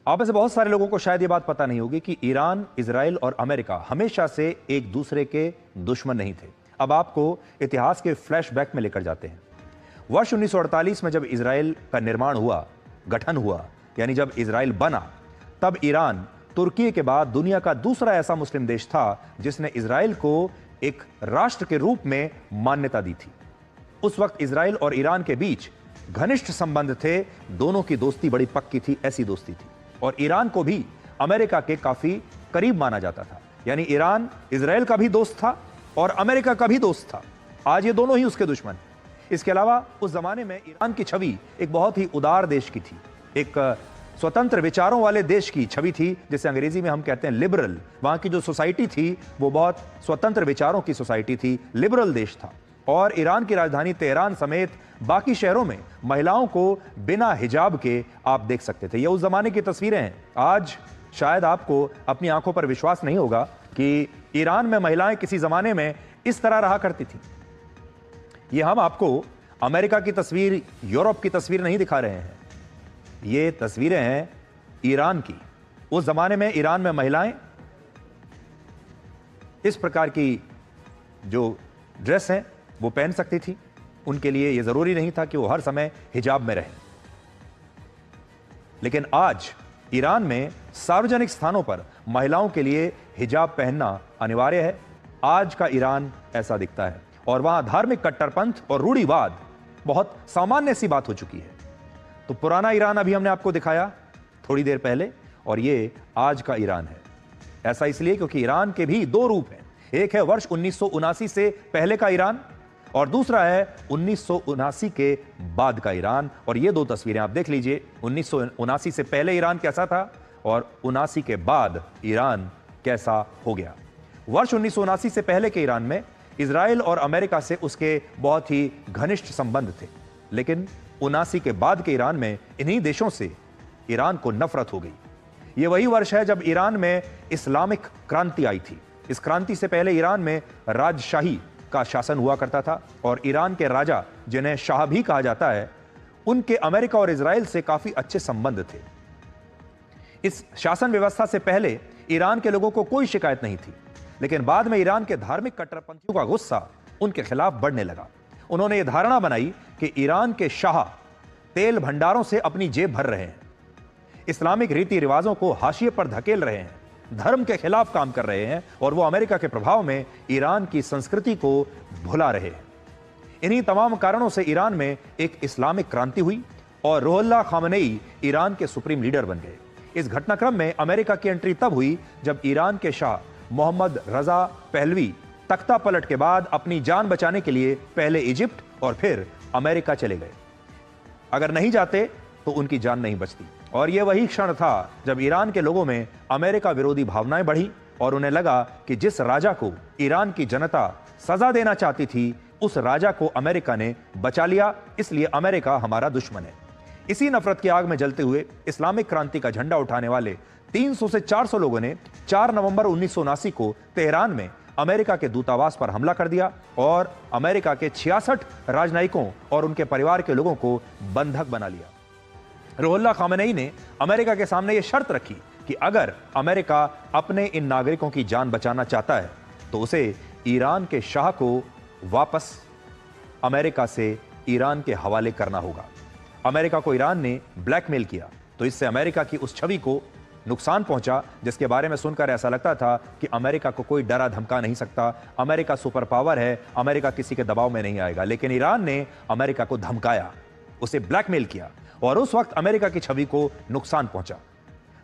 आप में से बहुत सारे लोगों को शायद ये बात पता नहीं होगी कि ईरान, इजराइल और अमेरिका हमेशा से एक दूसरे के दुश्मन नहीं थे। अब आपको इतिहास के फ्लैशबैक में लेकर जाते हैं। वर्ष 1948 में जब इजराइल का निर्माण हुआ, गठन हुआ, यानी जब इजराइल बना, तब ईरान तुर्की के बाद दुनिया का दूसरा ऐसा मुस्लिम देश था जिसने इजराइल को एक राष्ट्र के रूप में मान्यता दी थी। उस वक्त इजराइल और ईरान के बीच घनिष्ठ संबंध थे, दोनों की दोस्ती बड़ी पक्की थी, ऐसी दोस्ती थी। और ईरान को भी अमेरिका के काफी करीब माना जाता था, यानी ईरान इजराइल का भी दोस्त था और अमेरिका का भी दोस्त था। आज ये दोनों ही उसके दुश्मन। इसके अलावा उस जमाने में ईरान की छवि एक बहुत ही उदार देश की थी, एक स्वतंत्र विचारों वाले देश की छवि थी, जिसे अंग्रेजी में हम कहते हैं लिबरल। वहां की जो सोसाइटी थी वो बहुत स्वतंत्र विचारों की सोसाइटी थी, लिबरल देश था। और ईरान की राजधानी तेहरान समेत बाकी शहरों में महिलाओं को बिना हिजाब के आप देख सकते थे। ये उस जमाने की तस्वीरें हैं। आज शायद आपको अपनी आंखों पर विश्वास नहीं होगा कि ईरान में महिलाएं किसी जमाने में इस तरह रहा करती थी। ये हम आपको अमेरिका की तस्वीर, यूरोप की तस्वीर नहीं दिखा रहे हैं। ये तस्वीरें हैं ईरान की। उस जमाने में ईरान में महिलाएं इस प्रकार की जो ड्रेस है वो पहन सकती थी। उनके लिए यह जरूरी नहीं था कि वो हर समय हिजाब में रहें। लेकिन आज ईरान में सार्वजनिक स्थानों पर महिलाओं के लिए हिजाब पहनना अनिवार्य है। आज का ईरान ऐसा दिखता है और वहां धार्मिक कट्टरपंथ और रूढ़िवाद बहुत सामान्य सी बात हो चुकी है। तो पुराना ईरान अभी हमने आपको दिखाया थोड़ी देर पहले, और ये आज का ईरान है। ऐसा इसलिए क्योंकि ईरान के भी दो रूप हैं। एक है वर्ष 1979 से पहले का ईरान और दूसरा है 1979 के बाद का ईरान। और ये दो तस्वीरें आप देख लीजिए। 1979 से पहले ईरान कैसा था और 79 के बाद ईरान कैसा हो गया। वर्ष 1979 से पहले के ईरान में इजराइल और अमेरिका से उसके बहुत ही घनिष्ठ संबंध थे, लेकिन 79 के बाद के ईरान में इन्हीं देशों से ईरान को नफरत हो गई। यह वही वर्ष है जब ईरान में इस्लामिक क्रांति आई थी। इस क्रांति से पहले ईरान में राजशाही का शासन हुआ करता था और ईरान के राजा, जिन्हें शाह भी कहा जाता है, उनके अमेरिका और इजराइल से काफी अच्छे संबंध थे। इस शासन व्यवस्था से पहले ईरान के लोगों को कोई शिकायत नहीं थी, लेकिन बाद में ईरान के धार्मिक कट्टरपंथियों का गुस्सा उनके खिलाफ बढ़ने लगा। उन्होंने यह धारणा बनाई कि ईरान के शाह तेल भंडारों से अपनी जेब भर रहे हैं, इस्लामिक रीति रिवाजों को हाशिए पर धकेल रहे हैं, धर्म के खिलाफ काम कर रहे हैं और वो अमेरिका के प्रभाव में ईरान की संस्कृति को भुला रहे हैं। इन्हीं तमाम कारणों से ईरान में एक इस्लामिक क्रांति हुई और रुहुल्लाह खामेनेई ईरान के सुप्रीम लीडर बन गए। इस घटनाक्रम में अमेरिका की एंट्री तब हुई जब ईरान के शाह मोहम्मद रजा पहलवी तख्ता पलट के बाद अपनी जान बचाने के लिए पहले इजिप्ट और फिर अमेरिका चले गए। अगर नहीं जाते तो उनकी जान नहीं बचती। और यह वही क्षण था जब ईरान के लोगों में अमेरिका विरोधी भावनाएं बढ़ी और उन्हें लगा कि जिस राजा को ईरान की जनता सजा देना चाहती थी, उस राजा को अमेरिका ने बचा लिया, इसलिए अमेरिका हमारा दुश्मन है। इसी नफरत की आग में जलते हुए इस्लामिक क्रांति का झंडा उठाने वाले 300 से 400 लोगों ने 4 नवंबर 1979 को तेहरान में अमेरिका के दूतावास पर हमला कर दिया और अमेरिका के 66 राजनयिकों और उनके परिवार के लोगों को बंधक बना लिया। रुहुल्लाह खामेनेई ने अमेरिका के सामने यह शर्त रखी कि अगर अमेरिका अपने इन नागरिकों की जान बचाना चाहता है तो उसे ईरान के शाह को वापस अमेरिका से ईरान के हवाले करना होगा। अमेरिका को ईरान ने ब्लैकमेल किया, तो इससे अमेरिका की उस छवि को नुकसान पहुंचा, जिसके बारे में सुनकर ऐसा लगता था कि अमेरिका को कोई डरा धमका नहीं सकता, अमेरिका सुपर पावर है, अमेरिका किसी के दबाव में नहीं आएगा। लेकिन ईरान ने अमेरिका को धमकाया, उसे ब्लैकमेल किया और उस वक्त अमेरिका की छवि को नुकसान पहुंचा।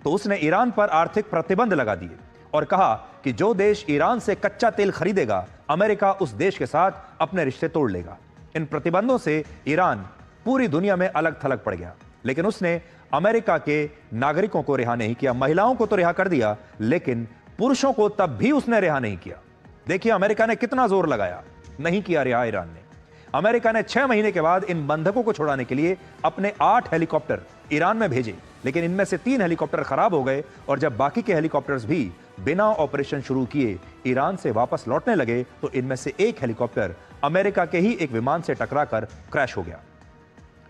तो उसने ईरान पर आर्थिक प्रतिबंध लगा दिए और कहा कि जो देश ईरान से कच्चा तेल खरीदेगा, अमेरिका उस देश के साथ अपने रिश्ते तोड़ लेगा। इन प्रतिबंधों से ईरान पूरी दुनिया में अलग थलग पड़ गया, लेकिन उसने अमेरिका के नागरिकों को रिहा नहीं किया। महिलाओं को तो रिहा कर दिया, लेकिन पुरुषों को तब भी उसने रिहा नहीं किया। देखिए अमेरिका ने कितना जोर लगाया, नहीं किया रिहा ईरान ने। अमेरिका ने 6 महीने के बाद इन बंधकों को छुड़ाने के लिए अपने 8 हेलीकॉप्टर ईरान में भेजे, लेकिन इनमें से 3 हेलीकॉप्टर खराब हो गए और जब बाकी के हेलीकॉप्टर्स भी बिना ऑपरेशन शुरू किए ईरान से वापस लौटने लगे तो इनमें से एक हेलीकॉप्टर अमेरिका के ही एक विमान से टकराकर क्रैश हो गया।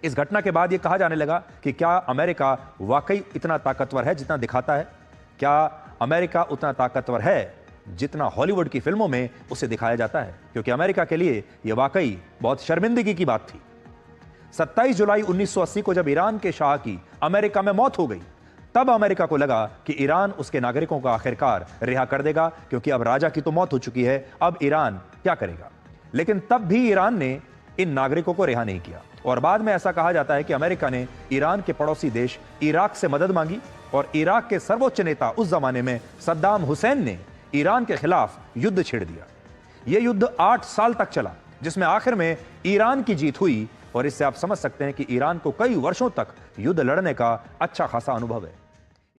इस घटना के बाद यह कहा जाने लगा कि क्या अमेरिका वाकई इतना ताकतवर है जितना दिखाता है? क्या अमेरिका उतना ताकतवर है जितना हॉलीवुड की फिल्मों में उसे दिखाया जाता है? क्योंकि अमेरिका के लिए यह वाकई बहुत शर्मिंदगी की बात थी। 27 जुलाई 1980 को जब ईरान के शाह की अमेरिका में मौत हो गई, तब अमेरिका को लगा कि ईरान उसके नागरिकों को आखिरकार रिहा कर देगा, क्योंकि अब राजा की तो मौत हो चुकी है, अब ईरान क्या करेगा। लेकिन तब भी ईरान ने इन नागरिकों को रिहा नहीं किया और बाद में ऐसा कहा जाता है कि अमेरिका ने ईरान के पड़ोसी देश इराक से मदद मांगी और इराक के सर्वोच्च नेता उस जमाने में सद्दाम हुसैन ने ईरान के खिलाफ युद्ध छेड़ दिया। यह युद्ध 8 साल तक चला, जिसमें आखिर में ईरान की जीत हुई और इससे आप समझ सकते हैं कि ईरान को कई वर्षों तक युद्ध लड़ने का अच्छा खासा अनुभव है।